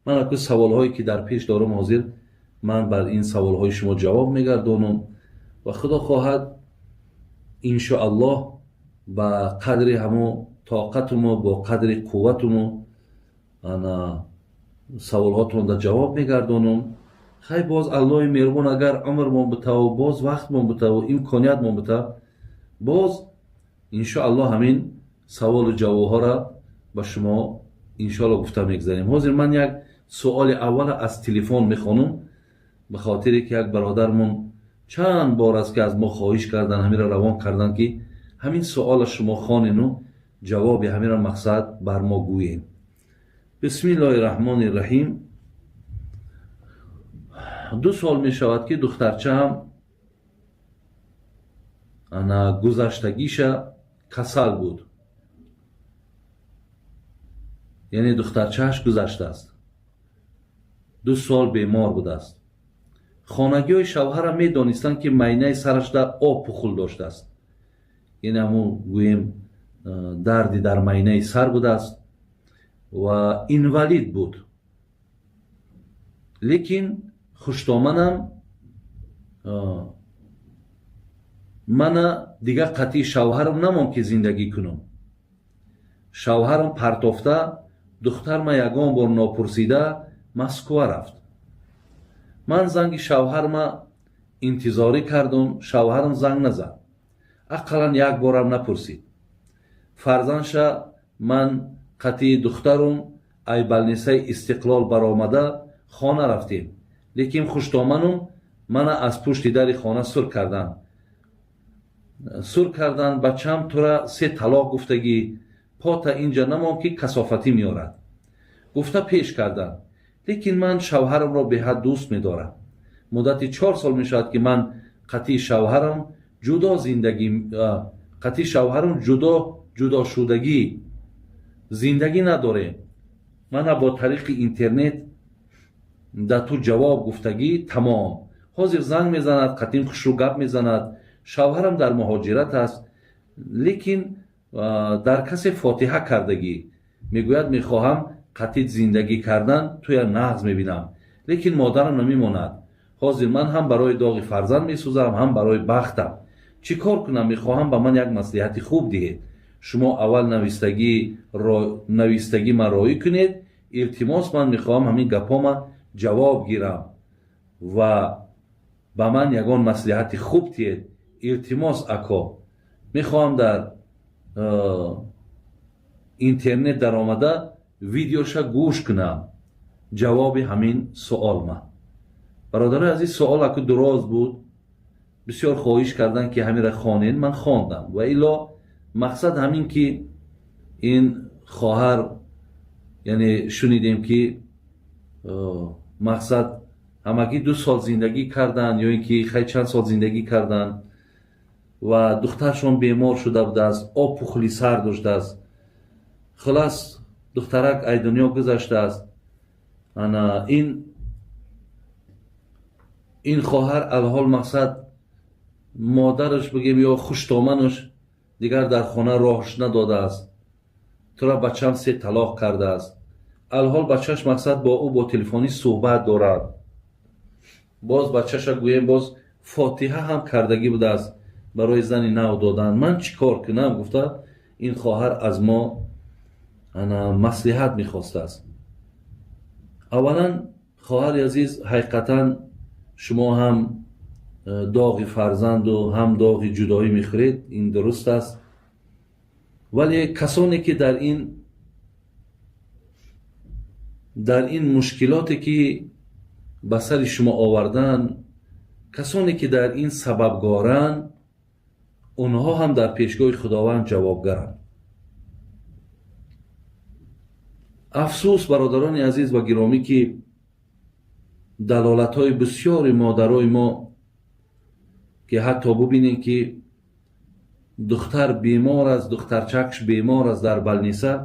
من اکو سوال هایی که در پیش دارم حاضر من بر این سوال های شما جواب میگردونم و خدا خواهد انشاءالله با قدر همو طاقتم و با قدر قوتم انا سوال هاتون در جواب میگردونم. خیلی باز الله مهربان اگر عمرمون بته و باز وقتمون بته و امکانیتمون بته باز انشاءالله همین سوال و جواب ها را به شما انشاءالله گفته میگذاریم. حاضر من یک سوال اول از تلفن میخوانم به خاطری که یک برادرمون چند بار است که از ما خواهش کردن همین را روان کردن که همین سوال شما خوانین و جواب همین را مقصد بر ما گویین. بسم الله الرحمن الرحیم. 2 سال می شود که دخترچه هم انا گذشتگیش کسل بود، یعنی دخترچهش گذشته است، 2 سال بیمار بوده است. خانگی های شوهر می دانستند که مینه سرش در آب پخول داشته است، یعنی همون گویم دردی در مینه سر بوده است و اینوالید بود. لیکن خوشتامنم من دیگه قطعی شوهرم نمون که زندگی کنم. شوهرم پرتافته دختر ما یگان بار ناپرسیده مسکو رفت. من زنگ شوهرم انتظاری کردم، شوهرم زنگ نزد، اقلا یک بارم نپرسید. فرزانشا من قطعی دخترم ای بلنسه استقلال برآمده خانه رفتیم، لیکن خوشتامنم من از پشت در خانه سر کردن بچم تو را 3 طلاق گفتگی پاتا اینجا نمان که کثافتی میارد گفته پیش کردن. لیکن من شوهرم را به حد دوست میدارم. مدت 4 سال میشود که من قطعی شوهرم جدا شدگی زندگی نداره. من با طریق اینترنت در تو جواب گفتگی تمام. حاضر زنگ میزند، قطعی خوشرو گپ میزند. شوهرم در مهاجرت است، لیکن در کس فاتحه کردگی میگوید میخواهم قطعی زندگی کردن توی نغز میبینم، لیکن مادرم نمیماند. حاضر من هم برای داغ فرزند میسوزم هم برای بختم. چی کار کنم؟ میخواهم به من یک مصلحت خوب دهید. شما اول نویستگی من رایی کنید. التماس من میخواهم همین گپا جواب گیرم و به من یگان مصلحت خوب دهید. التماس اکا میخواهم در اینترنت در آمده ویدیوشا گوش کنم جواب همین سوال ما. برادر عزیز سوال اکو دراز بود، بسیار خواهش کردن که همین را خوانین. من خواندم و الا مقصد همین که این خواهر یعنی شنیدیم که مقصد همگی 2 سال زندگی کردن یا اینکه خیلی چند سال زندگی کردن و دخترشون بیمار شده بوده است، آب پخلی سر داشته است. خلاص دخترک ای دنیا گذشته است. انا این خواهر الحال مقصد مادرش بگیم یا خوشتامنش دیگر در خانه راهش نداده است. تو را بچم 3 طلاق کرده است. الحال بچهش مقصد با او با تلفنی صحبت دارد. باز بچهش گویم باز فاتحه هم کردگی بوده است برای زنی نو دادن. من چی کار کنم؟ گفته این خواهر از ما مصلحت میخواسته است. اولا خواهر عزیز حقیقتا شما هم داغ فرزند و هم داغ جدایی میخورید، این درست است. ولی کسانی که در این مشکلاتی که به سر شما آوردن، کسانی که در این سببگارن، اونها هم در پیشگاه خداوند جوابگرند. افسوس برادران عزیز و گرامی که دلالت‌های بسیاری مادرای ما که حتی ببینید که دختر بیمار است، دخترچکش بیمار است در بلنیسه،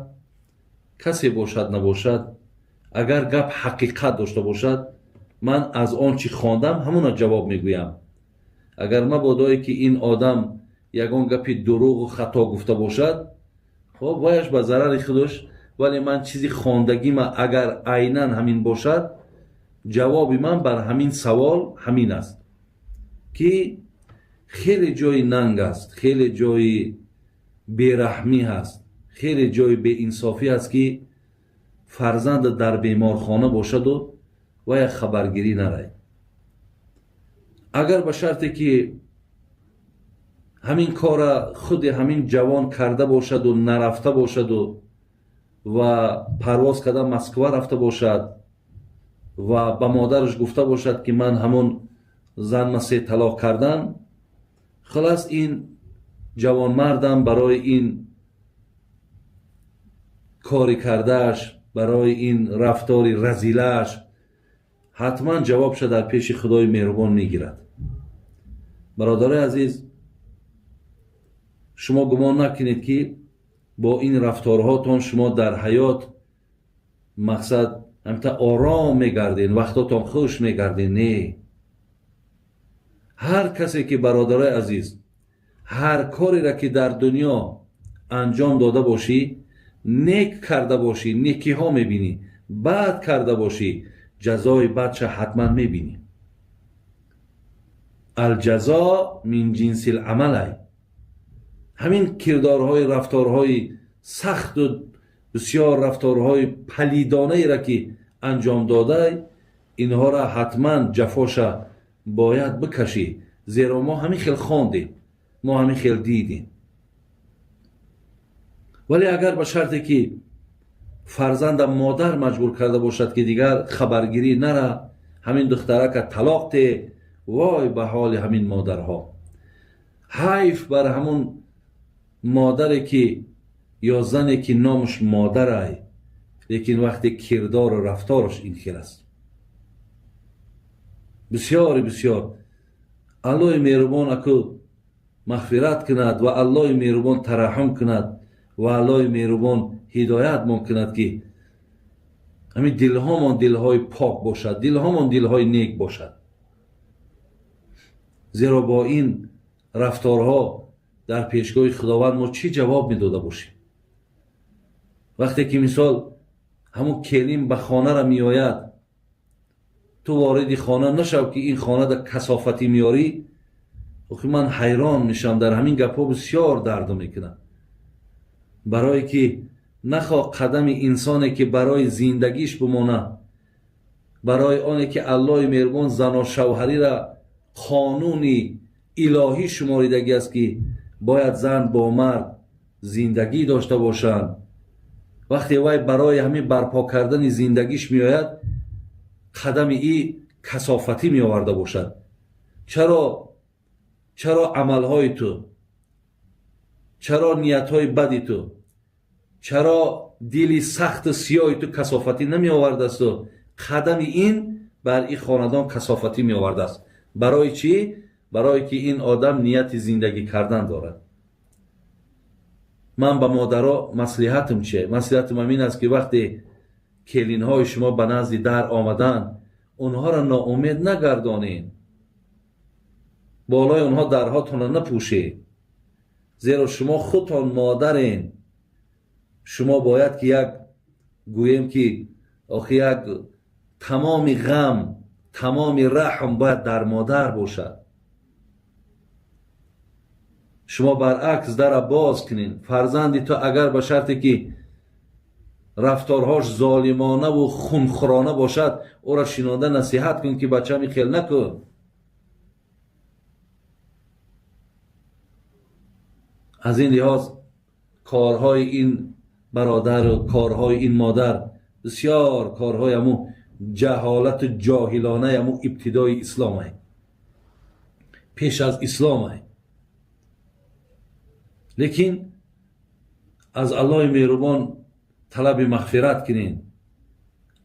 کسی باشد نباشد، اگر گپ حقیقت داشته باشد من از آن چی خواندم همون جواب میگویم. اگر مبادایی که این آدم یگان گپی دروغ و خطا گفته باشد، خب وایش به ضرر خودش ولی من چیزی خواندگی من اگر عیناً همین باشد، جواب من بر همین سوال همین است که خیلی جای ننگ است، خیلی جای بیرحمی هست، خیلی جای بی انصافی است که فرزند در بیمارخانه باشد و یک خبرگیری نرهد. اگر به شرطی که همین کار خود همین جوان کرده باشد و نرفته باشد و پرواز کرده مسکو رفته باشد و به مادرش گفته باشد که من همون زن مسیح طلاق کردم، خلاص این جوان مردم برای این کاری کردهش، برای این رفتاری رذیلش حتما جوابش در پیش خدای مهربان میگیرد. برادر عزیز، شما گمان نکنید که با این رفتارهاتون شما در حیات مقصد همتا آرام میگردین، وقتاتون خوش میگردین. نه، هر کسی که برادر عزیز هر کاری را که در دنیا انجام داده باشی، نیک کرده باشی نیکی ها میبینی، بد کرده باشی جزای بدش حتما میبینی. الجزا من جنس العمل. همین کردارهای رفتارهای سخت و بسیار رفتارهای پلیدانه ای را که انجام داده، اینها را حتما جفاش باید بکشی، زیرا ما همین خیل خواندیم، ما همین خیل دیدیم. ولی اگر به شرطی که فرزند مادر مجبور کرده باشد که دیگر خبرگیری نره، همین دختره که طلاق ده، وای به حال همین مادرها. حیف بر همون مادری که یا زنی که نامش مادره، لیکن وقتی کردار و رفتارش این خیل است. بسیار بسیار الله مهربان اکو مغفرت کند و الله مهربان ترحم کند و الله مهربان هدایت من کند که همین دلهامان دلهای پاک باشد، دلهامان دلهای نیک باشد. زیرا با این رفتارها در پیشگاه خداوند ما چی جواب میداده باشیم؟ وقتی که مثال همون کلیم به خانه را می آید، تو وارد خانه نشو که این خانه در کثافتی میاری. من حیران میشم، در همین گپا بسیار درد میکنم، برای که نخواه قدم انسانی که برای زندگیش بمانه، برای آنه که الله مهربان زن و شوهری را قانونی الهی شماریدگی است که باید زن با مرد زندگی داشته باشند، وقتی وای برای همین برپا کردن زندگیش میآید قدم ای کثافتی می آورده باشد. چرا عملهای تو، چرا نیتهای بدی تو، چرا دلی سخت سیاه تو کثافتی نمی آورده است و قدم این بر این خاندان کثافتی می آورده است؟ برای چی؟ برای که این آدم نیت زندگی کردن دارد. من به مادرها مصلحتم چیه؟ مصلحتم این است که وقتی کلین های شما به نزد در آمدن، اونها را ناامید نگردانین، بالای اونها درهاتون را نپوشید، زیرا شما خودتان مادرین. شما باید که یک گویم که آخه یک تمام غم، تمام رحم باید در مادر باشد. شما برعکس در باز کنین. فرزندی تو اگر به شرطی که رفتارهاش ظالمانه و خونخورانه باشد، او را شناده نصیحت کن که بچه می خیل نکن. از این لحاظ کارهای این برادر و کارهای این مادر بسیار کارهای همون جهالت و جاهلانه همون ابتدای اسلام است، پیش از اسلام است. لیکن از الله مهربان طلب مغفرت کنین،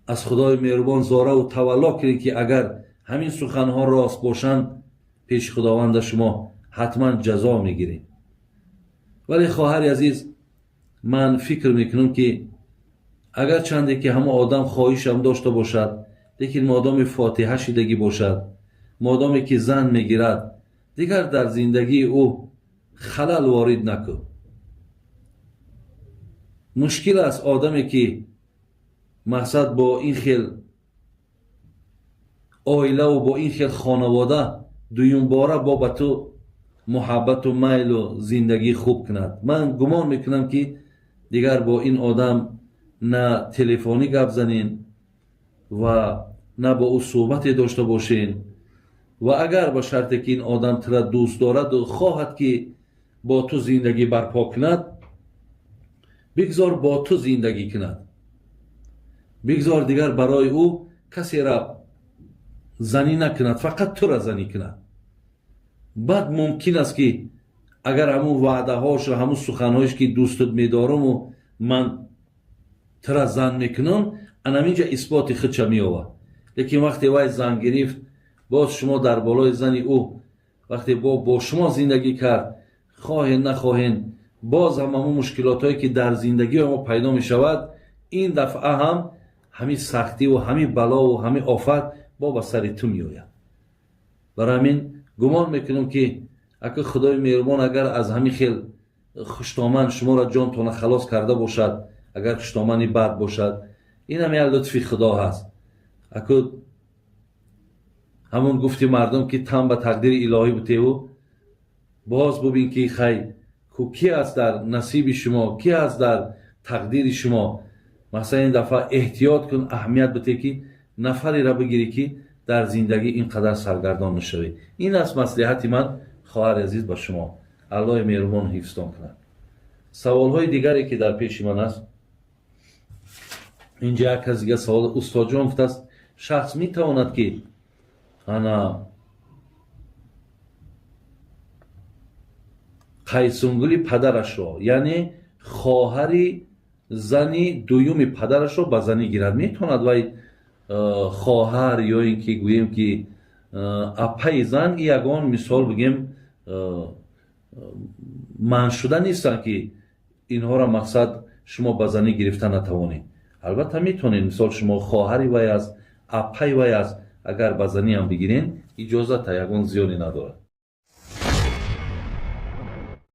از خدای مهربان زاره و تولا کنین که اگر همین سخنها راست باشند پیش خداوند شما حتما جزا میگیرین. ولی خواهر عزیز، من فکر میکنم که اگر چنده که همه آدم خواهش هم داشته باشد، لیکن مادام فاتحه شدگی باشد، مادامی که زن میگیرد، دیگر در زندگی او خلل وارد نکن. مشکل است آدمی که مقصد با این خیل اویله و با این خیل خانواده دویم باره با تو محبت و میل و زندگی خوب کند. من گمان میکنم که دیگر با این آدم نه تلفنی گپ زنین و نه با او صحبت داشته باشین و اگر با شرطی که این آدم ترا دوست دارد و خواهد که با تو زندگی برپا کند، بگذار با تو زندگی کند. بگذار دیگر برای او کسی را زنی نکند، فقط تو را زنی کند. بعد ممکن است که اگر همون وعده هاش و همون سخنهایش که دوستت میدارم و من ترا زن میکنم انامینجا اثبات خودش میآورد. لیکن وقتی وای زن گرفت، باز شما در بالای زنی او وقتی با شما زندگی کرد، خواهین نخواهین باز هم همون مشکلات هایی که در زندگی ما پیدا می شود، این دفعه هم همین سختی و همین بلا و همین آفت با سر تو می آید. برای همین گمان میکنم که اگر خدای مهربان اگر از همین خیل خوشتامن شما را جانتون خلاص کرده باشد، اگر خوشتامنی بد باشد، این هم لطفی خدا هست. اگر همون گفتی مردم که تن به تقدیر الهی بوده و باز ببین که خی کی است در نصیب شما، کی است در تقدیر شما. مثلا این دفعه احتیاط کن، اهمیت بده که نفری را بگیری که در زندگی اینقدر سرگردان نشوی. این است مصلحت من خواهر عزیز با شما. الله مهربان حفظتان کند. سوال های دیگری که در پیش من است، اینجا یک از دیگه سوال استاد جان گفته است شخص می تواند که انا قیسونگلی پدرش را، یعنی خواهری زنی دویوم پدرش را به زنی گیرد، میتواند وای خواهر یا اینکه گوییم که اپای زن یگان مثال بگیم من شده نیستن که اینها را مقصد شما به زنی گرفتن نتوانید. البته میتونید مثال شما خواهری وای از اپای وای از اگر به زنی هم بگیرین اجازه تا یگان زیانی ندارد.